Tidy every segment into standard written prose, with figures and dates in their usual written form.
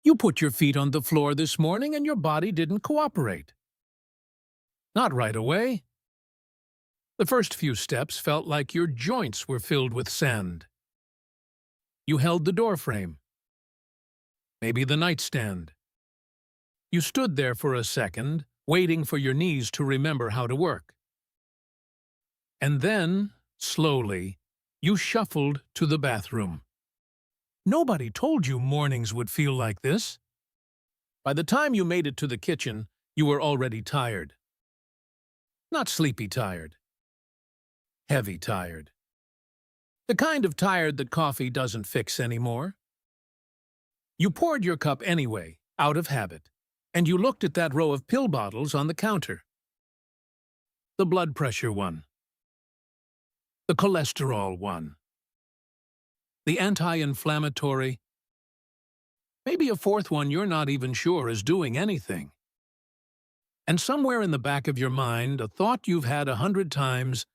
You put your feet on the floor this morning and your body didn't cooperate. Not right away. The first few steps felt like your joints were filled with sand. You held the doorframe, maybe the nightstand. You stood there for a second, waiting for your knees to remember how to work. And then, slowly, you shuffled to the bathroom. Nobody told you mornings would feel like this. By the time you made it to the kitchen, you were already tired. Not sleepy tired. Heavy tired. The kind of tired that coffee doesn't fix anymore. You poured your cup anyway, out of habit, and you looked at that row of pill bottles on the counter. The blood pressure one. The cholesterol one. The anti-inflammatory. Maybe a fourth one you're not even sure is doing anything. And somewhere in the back of your mind, a thought you've had 100 times,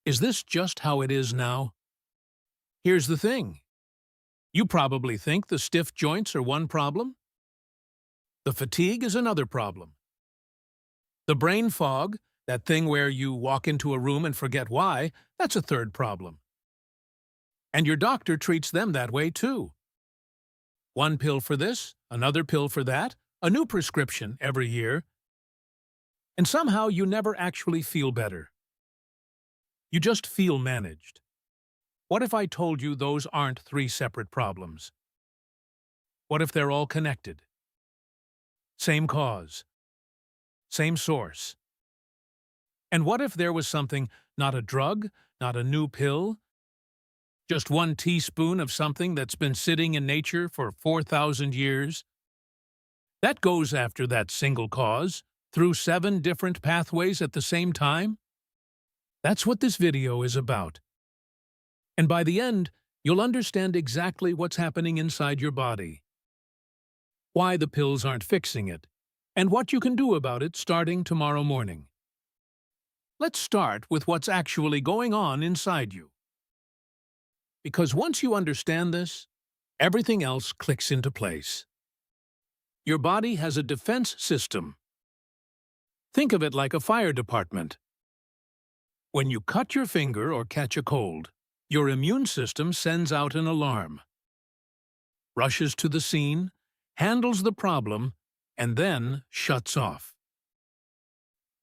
is this just how it is now? Here's the thing. You probably think the stiff joints are one problem. The fatigue is another problem. The brain fog, that thing where you walk into a room and forget why, that's a third problem. And your doctor treats them that way too. One pill for this, another pill for that, a new prescription every year. And somehow you never actually feel better. You just feel managed. What if I told you those aren't three separate problems? What if they're all connected? Same cause. Same source. And what if there was something, not a drug, not a new pill, just one teaspoon of something that's been sitting in nature for 4,000 years? That goes after that single cause, through 7 different pathways at the same time? That's what this video is about. And by the end, you'll understand exactly what's happening inside your body, why the pills aren't fixing it, and what you can do about it starting tomorrow morning. Let's start with what's actually going on inside you. Because once you understand this, everything else clicks into place. Your body has a defense system. Think of it like a fire department. When you cut your finger or catch a cold, your immune system sends out an alarm, rushes to the scene, handles the problem, and then shuts off.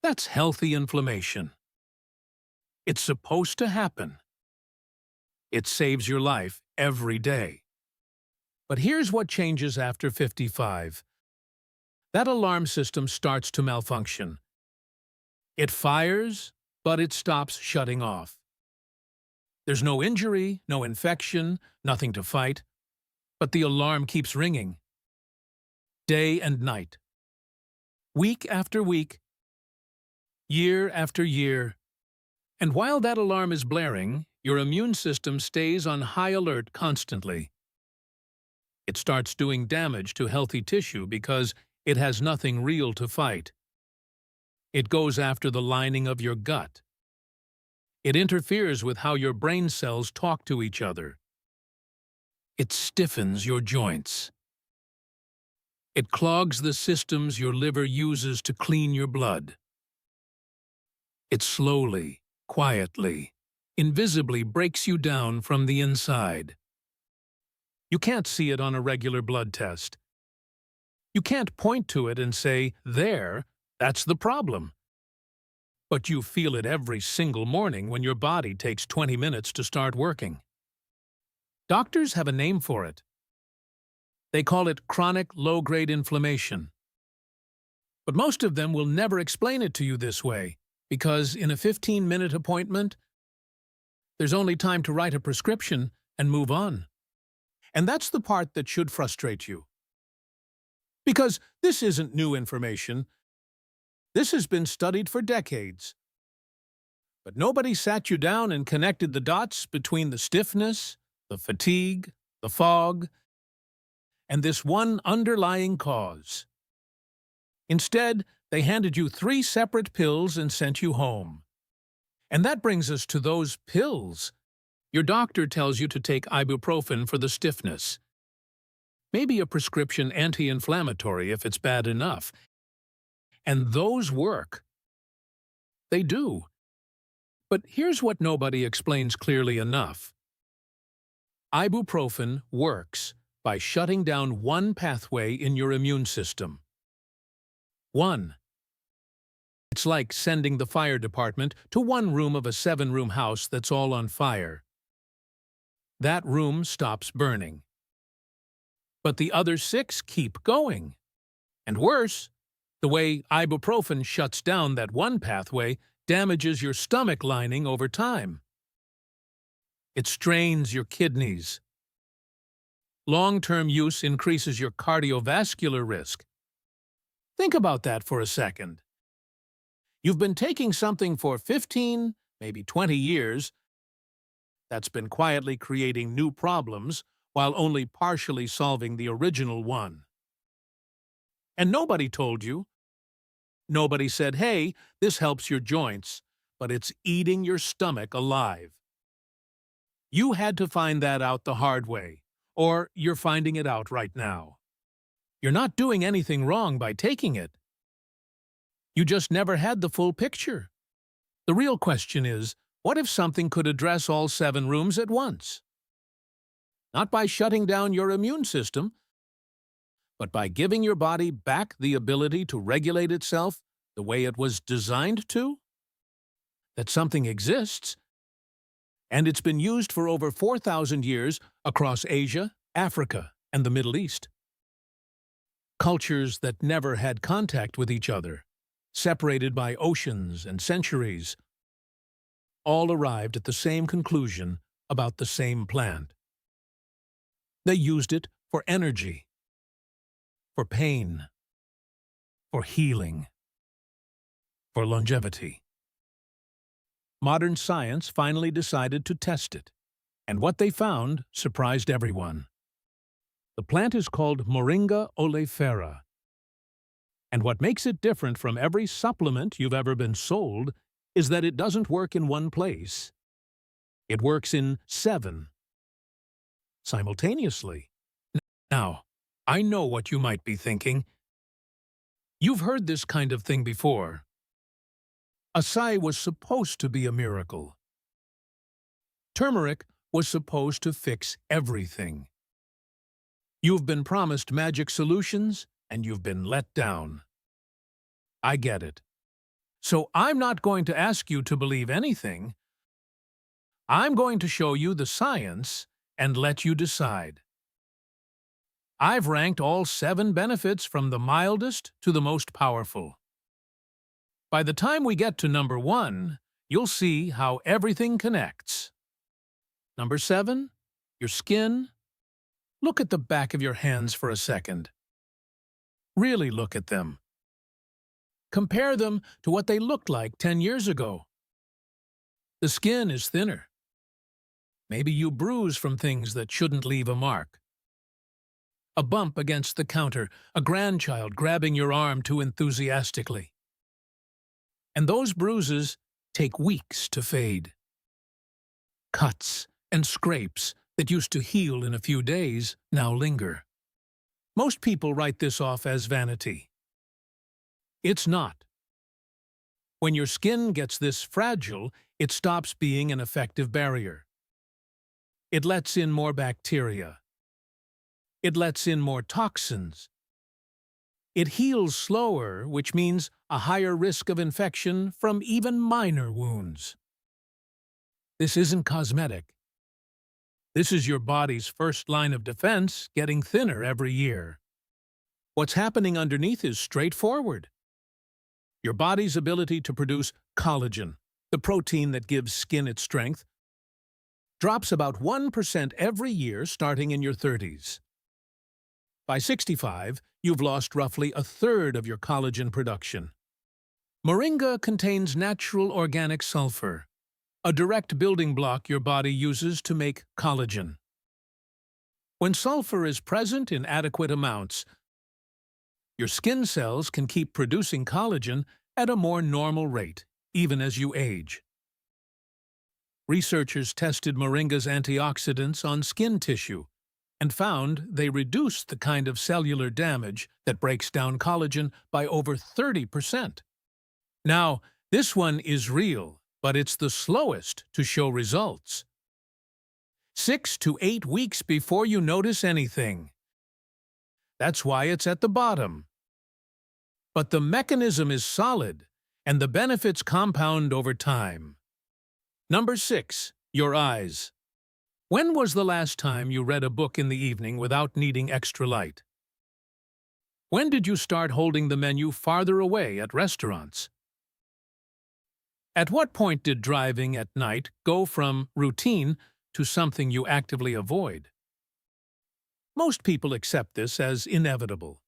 That's healthy inflammation. It's supposed to happen. It saves your life every day. But here's what changes after 55. That alarm system starts to malfunction. It fires, but it stops shutting off. There's no injury, no infection, nothing to fight, but the alarm keeps ringing. Day and night. Week after week. Year after year. And while that alarm is blaring, your immune system stays on high alert constantly. It starts doing damage to healthy tissue because it has nothing real to fight. It goes after the lining of your gut. It interferes with how your brain cells talk to each other. It stiffens your joints. It clogs the systems your liver uses to clean your blood. It slowly, quietly, invisibly breaks you down from the inside. You can't see it on a regular blood test. You can't point to it and say, "There, that's the problem." But you feel it every single morning when your body takes 20 minutes to start working. Doctors have a name for it. They call it chronic low-grade inflammation. But most of them will never explain it to you this way, because in a 15-minute appointment, there's only time to write a prescription and move on. And that's the part that should frustrate you. Because this isn't new information. This has been studied for decades. But nobody sat you down and connected the dots between the stiffness, the fatigue, the fog, and this one underlying cause. Instead, they handed you 3 separate pills and sent you home. And that brings us to those pills. Your doctor tells you to take ibuprofen for the stiffness. maybe a prescription anti-inflammatory if it's bad enough. And those work. They do. But here's what nobody explains clearly enough. Ibuprofen works by shutting down one pathway in your immune system. One. It's like sending the fire department to one room of a 7-room house that's all on fire. That room stops burning. But the other 6 keep going. And worse, the way ibuprofen shuts down that one pathway damages your stomach lining over time. It strains your kidneys. Long-term use increases your cardiovascular risk. Think about that for a second. You've been taking something for 15, maybe 20 years that's been quietly creating new problems while only partially solving the original one. And nobody told you. Nobody said, hey, this helps your joints, but it's eating your stomach alive. You had to find that out the hard way, or you're finding it out right now. You're not doing anything wrong by taking it. You just never had the full picture. The real question is, what if something could address all 7 rooms at once? Not by shutting down your immune system, but by giving your body back the ability to regulate itself the way it was designed to? That something exists, and it's been used for over 4,000 years across Asia, Africa, and the Middle East. Cultures that never had contact with each other, separated by oceans and centuries, all arrived at the same conclusion about the same plant. They used it for energy, for pain, for healing, for longevity. Modern science finally decided to test it, and what they found surprised everyone. The plant is called Moringa oleifera, and what makes it different from every supplement you've ever been sold is that it doesn't work in one place. It works in 7. Simultaneously. Now, I know what you might be thinking. You've heard this kind of thing before. Acai was supposed to be a miracle. Turmeric was supposed to fix everything. You've been promised magic solutions, and you've been let down. I get it. So I'm not going to ask you to believe anything. I'm going to show you the science and let you decide. I've ranked all 7 benefits from the mildest to the most powerful. By the time we get to number 1, you'll see how everything connects. Number 7, your skin. Look at the back of your hands for a second. Really look at them. Compare them to what they looked like 10 years ago. The skin is thinner. Maybe you bruise from things that shouldn't leave a mark. A bump against the counter, a grandchild grabbing your arm too enthusiastically. And those bruises take weeks to fade. Cuts and scrapes that used to heal in a few days now linger. Most people write this off as vanity. It's not. When your skin gets this fragile, it stops being an effective barrier. It lets in more bacteria. It lets in more toxins. It heals slower, which means a higher risk of infection from even minor wounds. This isn't cosmetic. This is your body's first line of defense getting thinner every year. What's happening underneath is straightforward. Your body's ability to produce collagen, the protein that gives skin its strength, drops about 1% every year starting in your 30s. By 65, you've lost roughly a third of your collagen production. Moringa contains natural organic sulfur, a direct building block your body uses to make collagen. When sulfur is present in adequate amounts, your skin cells can keep producing collagen at a more normal rate, even as you age. Researchers tested Moringa's antioxidants on skin tissue, and found they reduced the kind of cellular damage that breaks down collagen by over 30%. Now, this one is real, but it's the slowest to show results. 6 to 8 weeks before you notice anything. That's why it's at the bottom. But the mechanism is solid, and the benefits compound over time. Number 6. Your eyes. When was the last time you read a book in the evening without needing extra light? When did you start holding the menu farther away at restaurants? At what point did driving at night go from routine to something you actively avoid? Most people accept this as inevitable.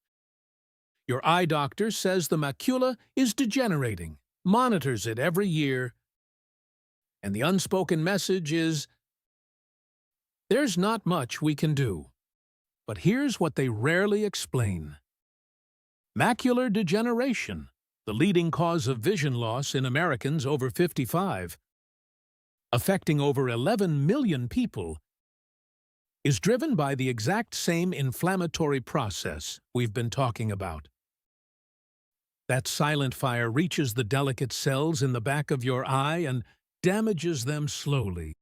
Your eye doctor says the macula is degenerating, monitors it every year, and the unspoken message is, there's not much we can do. But here's what they rarely explain. Macular degeneration, the leading cause of vision loss in Americans over 55, affecting over 11 million people, is driven by the exact same inflammatory process we've been talking about. That silent fire reaches the delicate cells in the back of your eye and damages them slowly,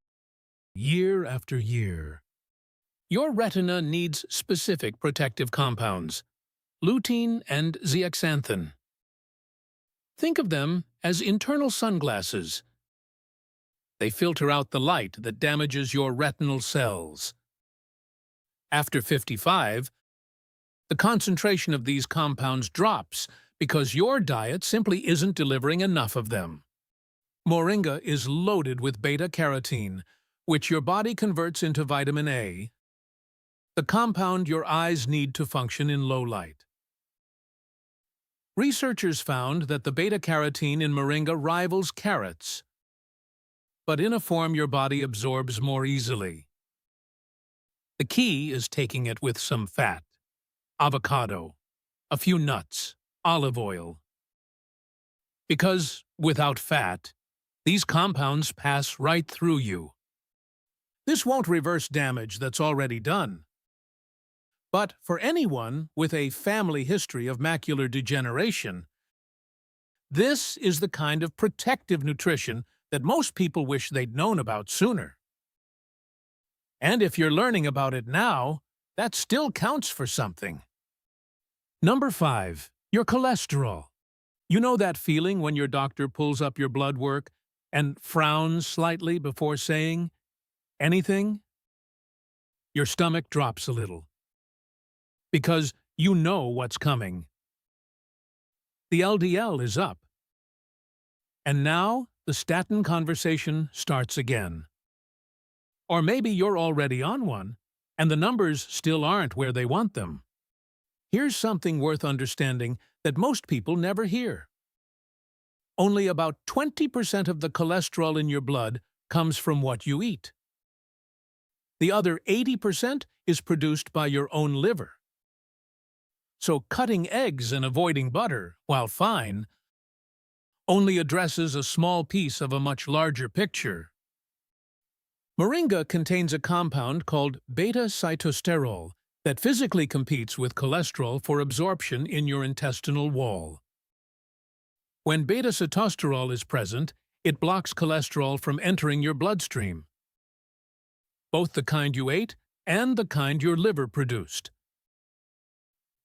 year after year. Your retina needs specific protective compounds, lutein and zeaxanthin. Think of them as internal sunglasses. They filter out the light that damages your retinal cells. After 55, the concentration of these compounds drops because your diet simply isn't delivering enough of them. Moringa is loaded with beta-carotene, which your body converts into vitamin A, the compound your eyes need to function in low light. Researchers found that the beta-carotene in Moringa rivals carrots, but in a form your body absorbs more easily. The key is taking it with some fat, avocado, a few nuts, olive oil. Because without fat, these compounds pass right through you. This won't reverse damage that's already done. But for anyone with a family history of macular degeneration, this is the kind of protective nutrition that most people wish they'd known about sooner. And if you're learning about it now, that still counts for something. Number 5. Your cholesterol. You know that feeling when your doctor pulls up your blood work and frowns slightly before saying anything? Your stomach drops a little, because you know what's coming. The LDL is up. And now the statin conversation starts again. Or maybe you're already on one, and the numbers still aren't where they want them. Here's something worth understanding that most people never hear. Only about 20% of the cholesterol in your blood comes from what you eat. The other 80% is produced by your own liver. So cutting eggs and avoiding butter, while fine, only addresses a small piece of a much larger picture. Moringa contains a compound called beta-sitosterol that physically competes with cholesterol for absorption in your intestinal wall. When beta-sitosterol is present, it blocks cholesterol from entering your bloodstream, both the kind you ate and the kind your liver produced.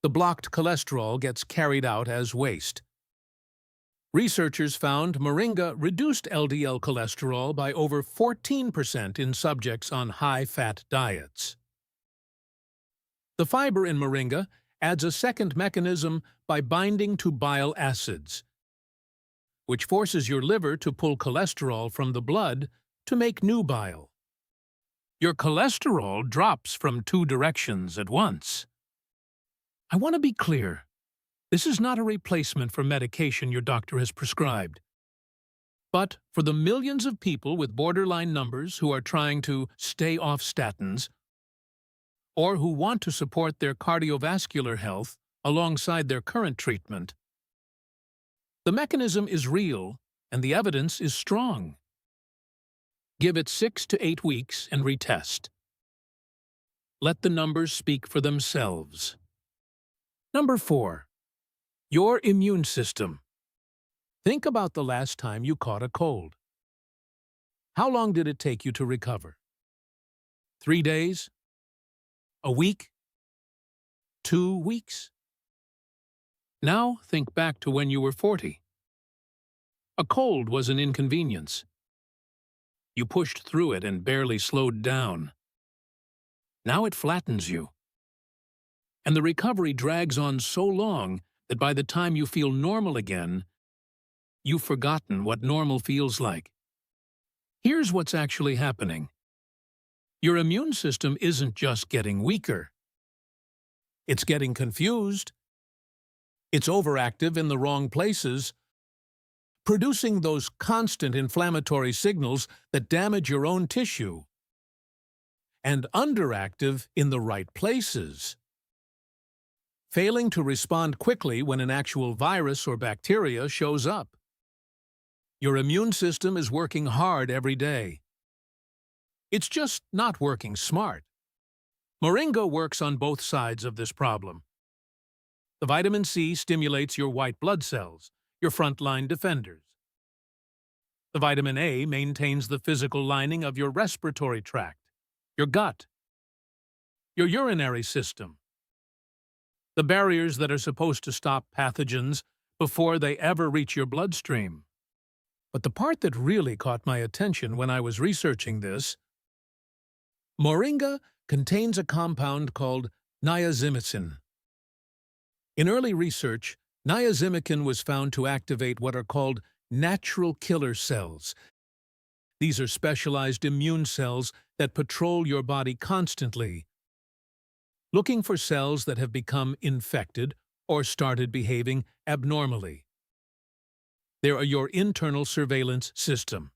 The blocked cholesterol gets carried out as waste. Researchers found Moringa reduced LDL cholesterol by over 14% in subjects on high-fat diets. The fiber in Moringa adds a second mechanism by binding to bile acids, which forces your liver to pull cholesterol from the blood to make new bile. Your cholesterol drops from 2 directions at once. I want to be clear. This is not a replacement for medication your doctor has prescribed. But for the millions of people with borderline numbers who are trying to stay off statins, or who want to support their cardiovascular health alongside their current treatment, the mechanism is real and the evidence is strong. Give it 6 to 8 weeks and retest. Let the numbers speak for themselves. Number 4. Your immune system. Think about the last time you caught a cold. How long did it take you to recover? 3 days? A week? 2 weeks? Now think back to when you were 40. A cold was an inconvenience. You pushed through it and barely slowed down. Now it flattens you. And the recovery drags on so long that by the time you feel normal again, you've forgotten what normal feels like. Here's what's actually happening. Your immune system isn't just getting weaker. It's getting confused. It's overactive in the wrong places, producing those constant inflammatory signals that damage your own tissue, and underactive in the right places, failing to respond quickly when an actual virus or bacteria shows up. Your immune system is working hard every day. It's just not working smart. Moringa works on both sides of this problem. The vitamin C stimulates your white blood cells, your frontline defenders. The vitamin A maintains the physical lining of your respiratory tract, your gut, your urinary system, the barriers that are supposed to stop pathogens before they ever reach your bloodstream. But the part that really caught my attention when I was researching this, Moringa contains a compound called niacinamide. In early research, niacinamide was found to activate what are called natural killer cells. These are specialized immune cells that patrol your body constantly, looking for cells that have become infected or started behaving abnormally. They are your internal surveillance system.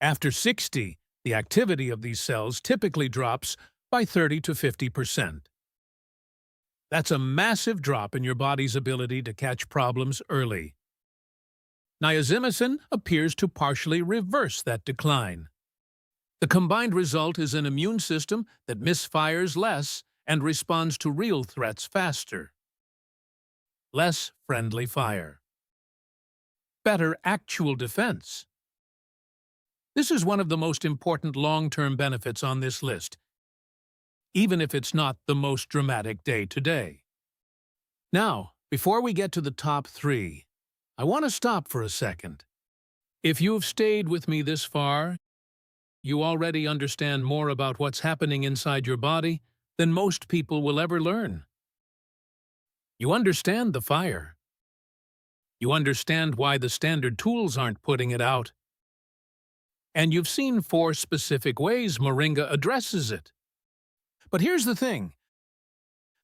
After 60, the activity of these cells typically drops by 30 to 50%. That's a massive drop in your body's ability to catch problems early. Niacinamide appears to partially reverse that decline. The combined result is an immune system that misfires less and responds to real threats faster. Less friendly fire. Better actual defense. This is one of the most important long-term benefits on this list, even if it's not the most dramatic day-to-day. Now, before we get to the top 3, I want to stop for a second. If you've stayed with me this far, you already understand more about what's happening inside your body than most people will ever learn. You understand the fire. You understand why the standard tools aren't putting it out. And you've seen 4 specific ways Moringa addresses it. But here's the thing.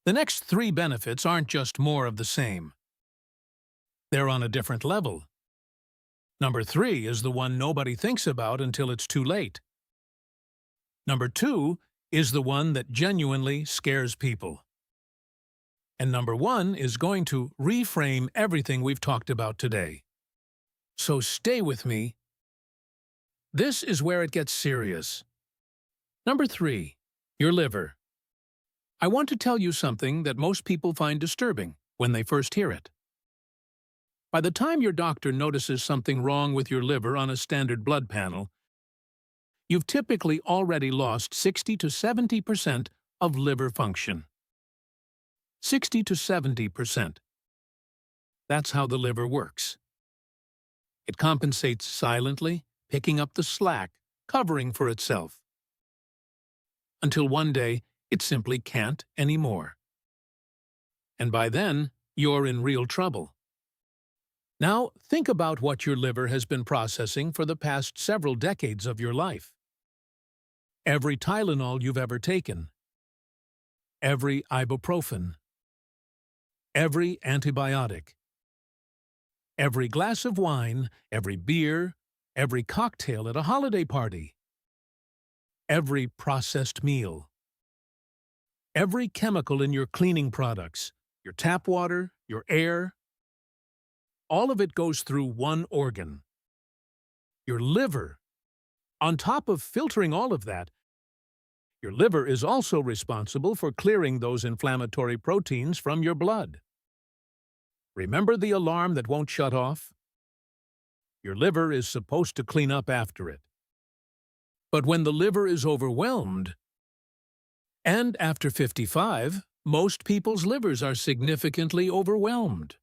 The next 3 benefits aren't just more of the same. They're on a different level. Number 3 is the one nobody thinks about until it's too late. Number 2 is the one that genuinely scares people. And number 1 is going to reframe everything we've talked about today. So stay with me. This is where it gets serious. Number 3, your liver. I want to tell you something that most people find disturbing when they first hear it. By the time your doctor notices something wrong with your liver on a standard blood panel, you've typically already lost 60 to 70% of liver function. 60 to 70%. That's how the liver works. It compensates silently, picking up the slack, covering for itself. Until one day, it simply can't anymore. And by then, you're in real trouble. Now, think about what your liver has been processing for the past several decades of your life. Every Tylenol you've ever taken. Every ibuprofen. Every antibiotic. Every glass of wine, every beer, every cocktail at a holiday party. Every processed meal. Every chemical in your cleaning products, your tap water, your air. All of it goes through one organ, your liver. On top of filtering all of that, Your liver is also responsible for clearing those inflammatory proteins from your blood. Remember the alarm that won't shut off? Your liver is supposed to clean up after it. But when the liver is overwhelmed, and after 55, most people's livers are significantly overwhelmed,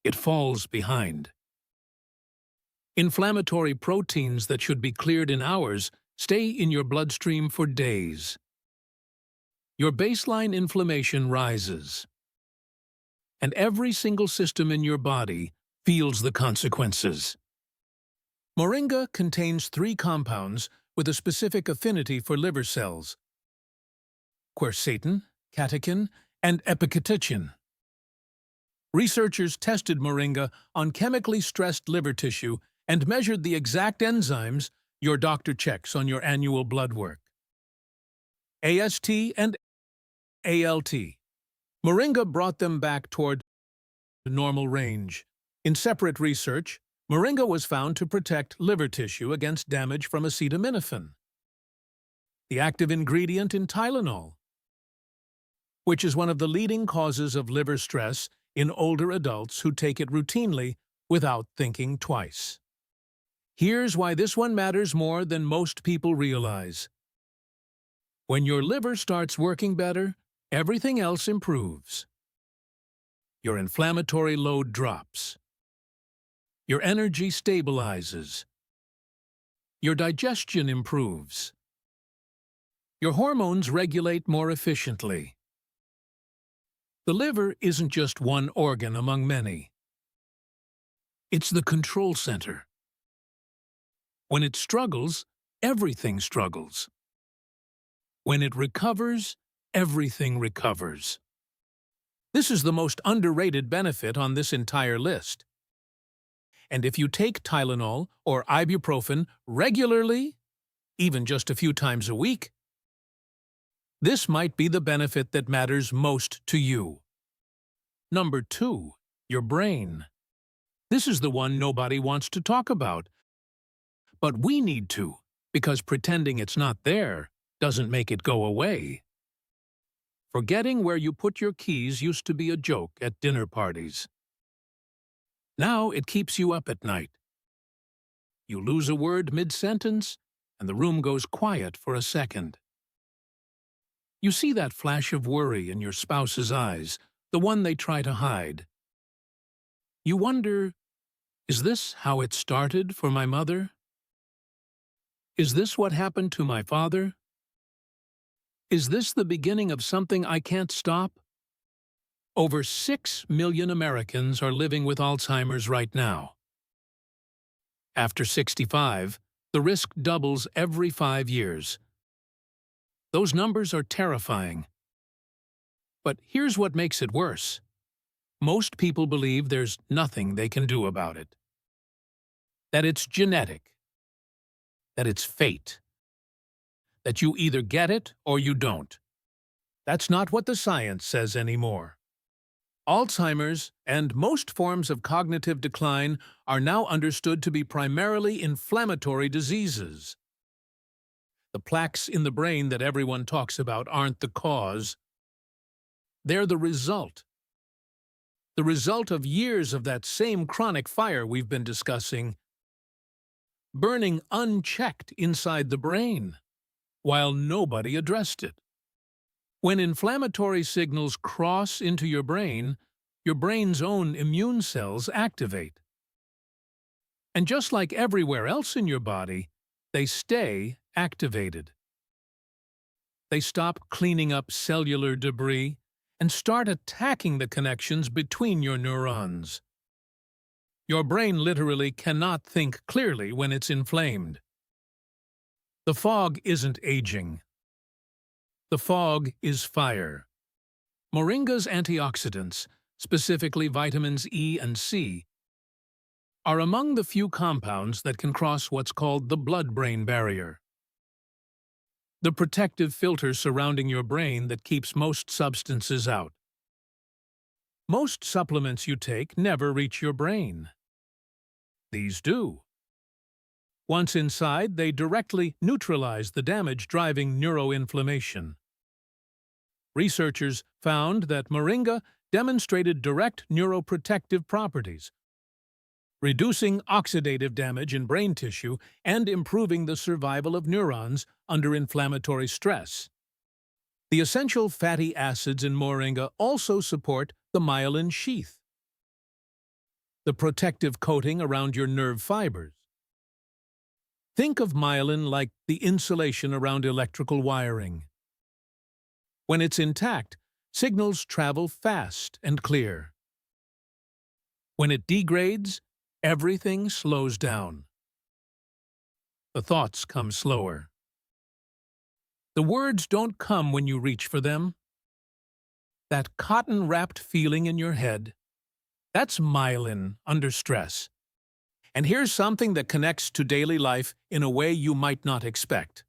it falls behind. Inflammatory proteins that should be cleared in hours stay in your bloodstream for days. Your baseline inflammation rises, and every single system in your body feels the consequences. Moringa contains 3 compounds with a specific affinity for liver cells: quercetin, catechin, and epicatechin. Researchers tested Moringa on chemically stressed liver tissue and measured the exact enzymes your doctor checks on your annual blood work: AST and ALT. Moringa brought them back toward the normal range. In separate research, Moringa was found to protect liver tissue against damage from acetaminophen, the active ingredient in Tylenol, which is one of the leading causes of liver stress in older adults who take it routinely without thinking twice. Here's why this one matters more than most people realize. When your liver starts working better, everything else improves. Your inflammatory load drops. Your energy stabilizes. Your digestion improves. Your hormones regulate more efficiently. The liver isn't just one organ among many. It's the control center. When it struggles, everything struggles. When it recovers, everything recovers. This is the most underrated benefit on this entire list. And if you take Tylenol or ibuprofen regularly, even just a few times a week, this might be the benefit that matters most to you. Number 2, your brain. This is the one nobody wants to talk about. But we need to, because pretending it's not there doesn't make it go away. Forgetting where you put your keys used to be a joke at dinner parties. Now it keeps you up at night. You lose a word mid-sentence, and the room goes quiet for a second. You see that flash of worry in your spouse's eyes, the one they try to hide. You wonder, is this how it started for my mother? Is this what happened to my father? Is this the beginning of something I can't stop? Over 6 million Americans are living with Alzheimer's right now. After 65, the risk doubles every 5 years. Those numbers are terrifying. But here's what makes it worse. Most people believe there's nothing they can do about it. That it's genetic. That it's fate. That you either get it or you don't. That's not what the science says anymore. Alzheimer's and most forms of cognitive decline are now understood to be primarily inflammatory diseases. The plaques in the brain that everyone talks about aren't the cause. They're the result. The result of years of that same chronic fire we've been discussing, burning unchecked inside the brain, while nobody addressed it. When inflammatory signals cross into your brain's own immune cells activate. And just like everywhere else in your body, they stay activated. They stop cleaning up cellular debris and start attacking the connections between your neurons. Your brain literally cannot think clearly when it's inflamed. The fog isn't aging. The fog is fire. Moringa's antioxidants, specifically vitamins E and C, are among the few compounds that can cross what's called the blood-brain barrier, the protective filter surrounding your brain that keeps most substances out. Most supplements you take never reach your brain. These do. Once inside, they directly neutralize the damage driving neuroinflammation. Researchers found that Moringa demonstrated direct neuroprotective properties, reducing oxidative damage in brain tissue and improving the survival of neurons under inflammatory stress. The essential fatty acids in Moringa also support the myelin sheath, the protective coating around your nerve fibers. Think of myelin like the insulation around electrical wiring. When it's intact, signals travel fast and clear. When it degrades, everything slows down. The thoughts come slower. The words don't come when you reach for them. That cotton-wrapped feeling in your head, that's myelin under stress. And here's something that connects to daily life in a way you might not expect.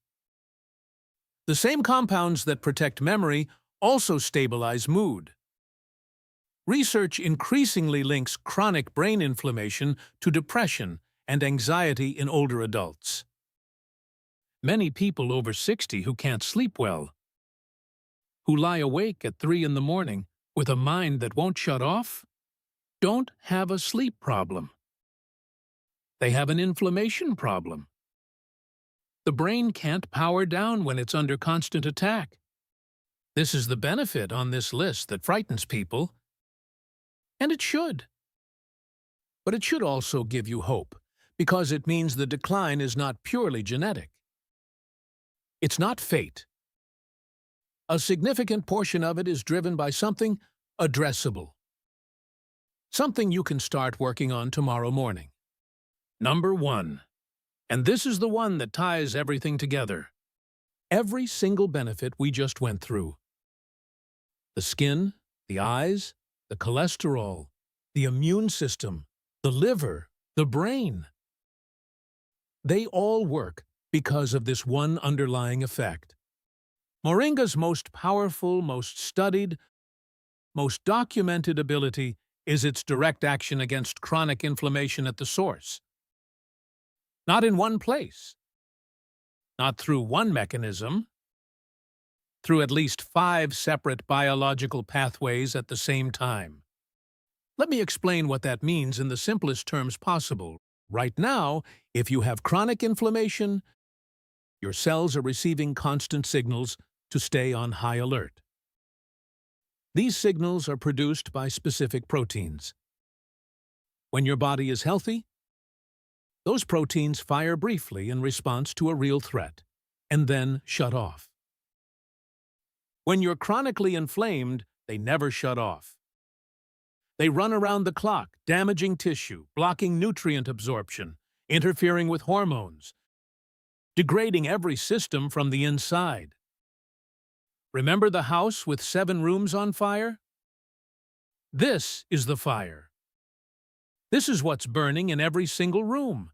The same compounds that protect memory also stabilize mood. Research increasingly links chronic brain inflammation to depression and anxiety in older adults. Many people over 60 who can't sleep well, who lie awake at 3 in the morning with a mind that won't shut off, don't have a sleep problem. They have an inflammation problem. The brain can't power down when it's under constant attack. This is the benefit on this list that frightens people. And it should. But it should also give you hope, because it means the decline is not purely genetic. It's not fate. A significant portion of it is driven by something addressable. Something you can start working on tomorrow morning. Number 1. And this is the one that ties everything together. Every single benefit we just went through. The skin, the eyes, the cholesterol, the immune system, the liver, the brain. They all work because of this one underlying effect. Moringa's most powerful, most studied, most documented ability is its direct action against chronic inflammation at the source. Not in one place, not through one mechanism, through at least 5 separate biological pathways at the same time. Let me explain what that means in the simplest terms possible. Right now, if you have chronic inflammation, your cells are receiving constant signals to stay on high alert. These signals are produced by specific proteins. When your body is healthy, those proteins fire briefly in response to a real threat, and then shut off. When you're chronically inflamed, they never shut off. They run around the clock, damaging tissue, blocking nutrient absorption, interfering with hormones, degrading every system from the inside. Remember the house with 7 rooms on fire? This is the fire. This is what's burning in every single room.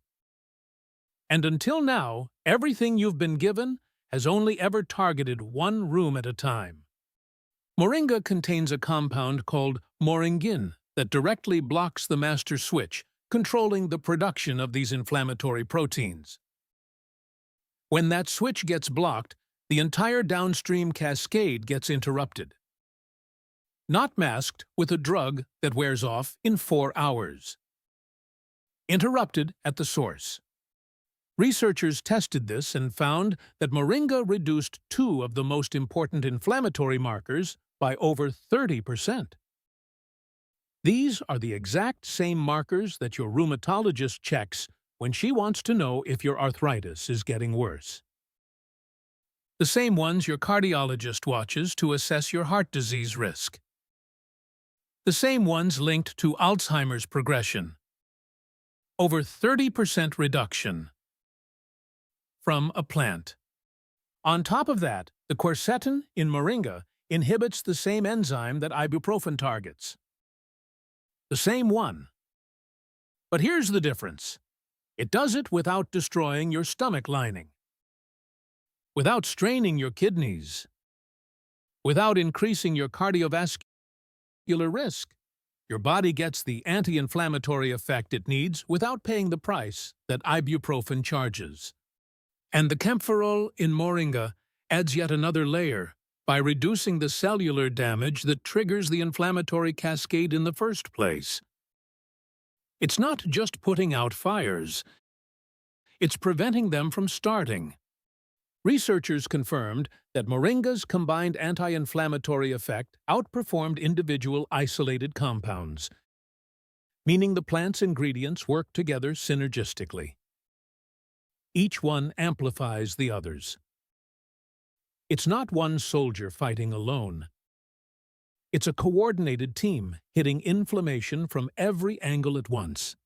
And until now, everything you've been given has only ever targeted one room at a time. Moringa contains a compound called moringin that directly blocks the master switch, controlling the production of these inflammatory proteins. When that switch gets blocked, the entire downstream cascade gets interrupted. Not masked with a drug that wears off in 4 hours. Interrupted at the source. Researchers tested this and found that Moringa reduced 2 of the most important inflammatory markers by over 30%. These are the exact same markers that your rheumatologist checks when she wants to know if your arthritis is getting worse. The same ones your cardiologist watches to assess your heart disease risk. The same ones linked to Alzheimer's progression. Over 30% reduction from a plant. On top of that, the quercetin in Moringa inhibits the same enzyme that ibuprofen targets. The same one. But here's the difference. It does it without destroying your stomach lining, without straining your kidneys, without increasing your cardiovascular risk. Your body gets the anti-inflammatory effect it needs without paying the price that ibuprofen charges. And the camphorol in Moringa adds yet another layer by reducing the cellular damage that triggers the inflammatory cascade in the first place. It's not just putting out fires, it's preventing them from starting. Researchers confirmed that Moringa's combined anti-inflammatory effect outperformed individual isolated compounds, meaning the plant's ingredients work together synergistically. Each one amplifies the others. It's not one soldier fighting alone. It's a coordinated team hitting inflammation from every angle at once.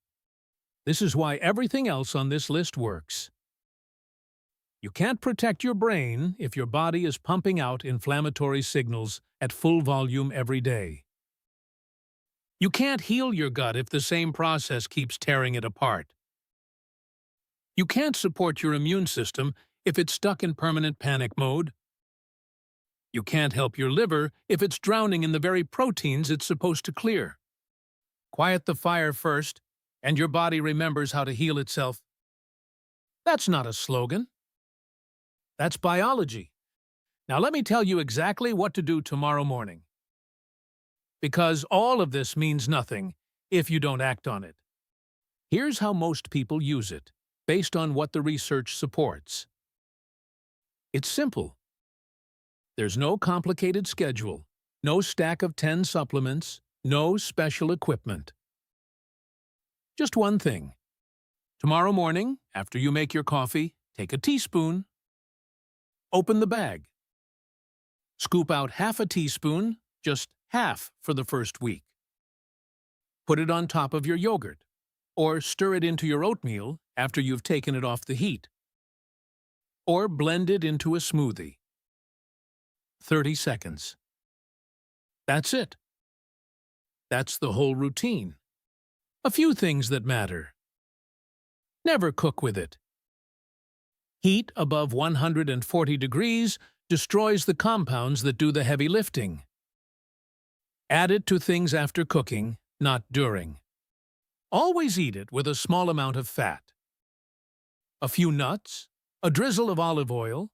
This is why everything else on this list works. You can't protect your brain if your body is pumping out inflammatory signals at full volume every day. You can't heal your gut if the same process keeps tearing it apart. You can't support your immune system if it's stuck in permanent panic mode. You can't help your liver if it's drowning in the very proteins it's supposed to clear. Quiet the fire first, and your body remembers how to heal itself. That's not a slogan. That's biology. Now let me tell you exactly what to do tomorrow morning. Because all of this means nothing if you don't act on it. Here's how most people use it, based on what the research supports. It's simple. There's no complicated schedule, no stack of 10 supplements, no special equipment. Just one thing. Tomorrow morning, after you make your coffee, take a teaspoon. Open the bag. Scoop out half a teaspoon, just half for the first week. Put it on top of your yogurt, or stir it into your oatmeal after you've taken it off the heat. Or blend it into a smoothie. 30 seconds. That's it. That's the whole routine. A few things that matter. Never cook with it. Heat above 140 degrees destroys the compounds that do the heavy lifting. Add it to things after cooking, not during. Always eat it with a small amount of fat. A few nuts, a drizzle of olive oil,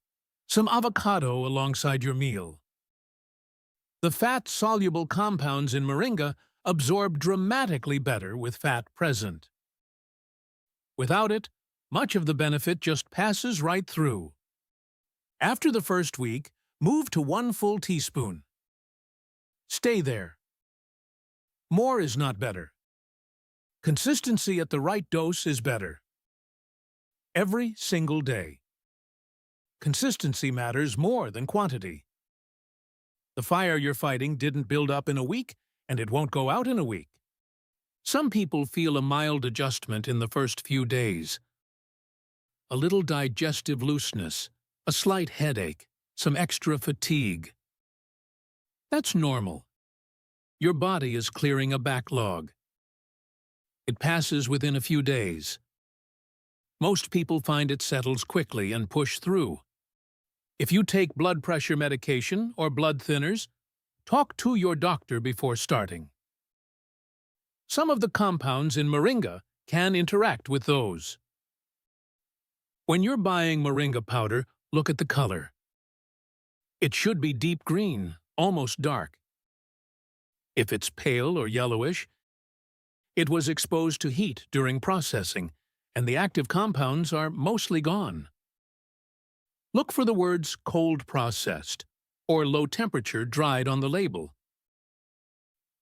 some avocado alongside your meal. The fat-soluble compounds in Moringa absorb dramatically better with fat present. Without it, much of the benefit just passes right through. After the first week, move to 1 full teaspoon. Stay there. More is not better. Consistency at the right dose is better. Every single day. Consistency matters more than quantity. The fire you're fighting didn't build up in a week, and it won't go out in a week. Some people feel a mild adjustment in the first few days. A little digestive looseness, a slight headache, some extra fatigue. That's normal. Your body is clearing a backlog. It passes within a few days. Most people find it settles quickly and push through. If you take blood pressure medication or blood thinners, talk to your doctor before starting. Some of the compounds in Moringa can interact with those. When you're buying Moringa powder, look at the color. It should be deep green, almost dark. If it's pale or yellowish, it was exposed to heat during processing, and the active compounds are mostly gone. Look for the words cold processed or low temperature dried on the label.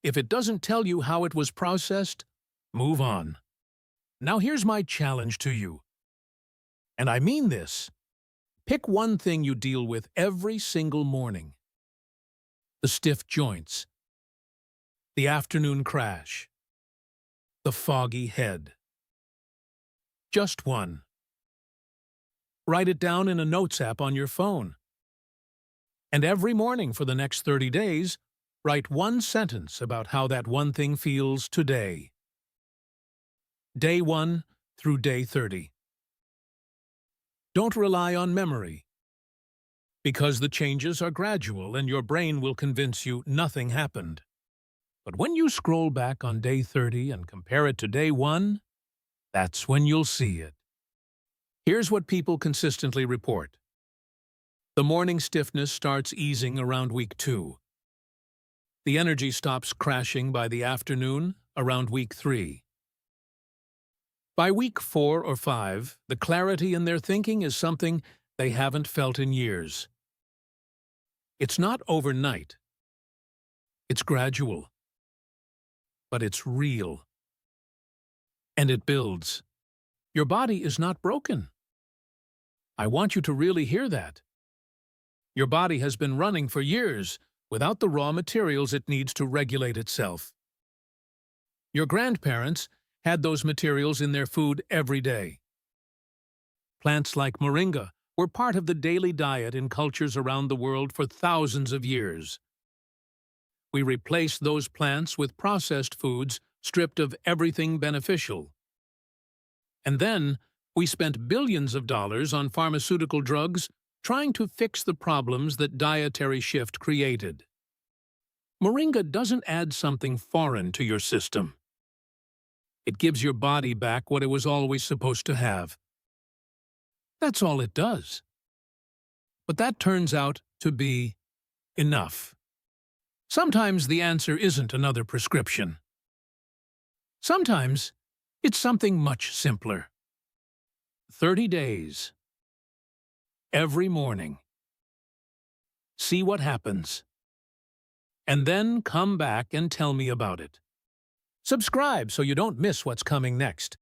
If it doesn't tell you how it was processed, move on. Now here's my challenge to you. And I mean this. Pick one thing you deal with every single morning. The stiff joints. The afternoon crash. The foggy head. Just one. Write it down in a notes app on your phone. And every morning for the next 30 days, write one sentence about how that one thing feels today. Day 1 through day 30. Don't rely on memory, because the changes are gradual and your brain will convince you nothing happened. But when you scroll back on day 30 and compare it to day 1, that's when you'll see it. Here's what people consistently report. The morning stiffness starts easing around week 2. The energy stops crashing by the afternoon around week 3. By week 4 or 5, the clarity in their thinking is something they haven't felt in years. It's not overnight. It's gradual. But it's real. And it builds. Your body is not broken. I want you to really hear that. Your body has been running for years without the raw materials it needs to regulate itself. Your grandparents had those materials in their food every day. Plants like Moringa were part of the daily diet in cultures around the world for thousands of years. We replaced those plants with processed foods stripped of everything beneficial. And then we spent billions of dollars on pharmaceutical drugs trying to fix the problems that dietary shift created. Moringa doesn't add something foreign to your system. It gives your body back what it was always supposed to have. That's all it does. But that turns out to be enough. Sometimes the answer isn't another prescription. Sometimes it's something much simpler. 30 days. Every morning. See what happens. And then come back and tell me about it. Subscribe so you don't miss what's coming next.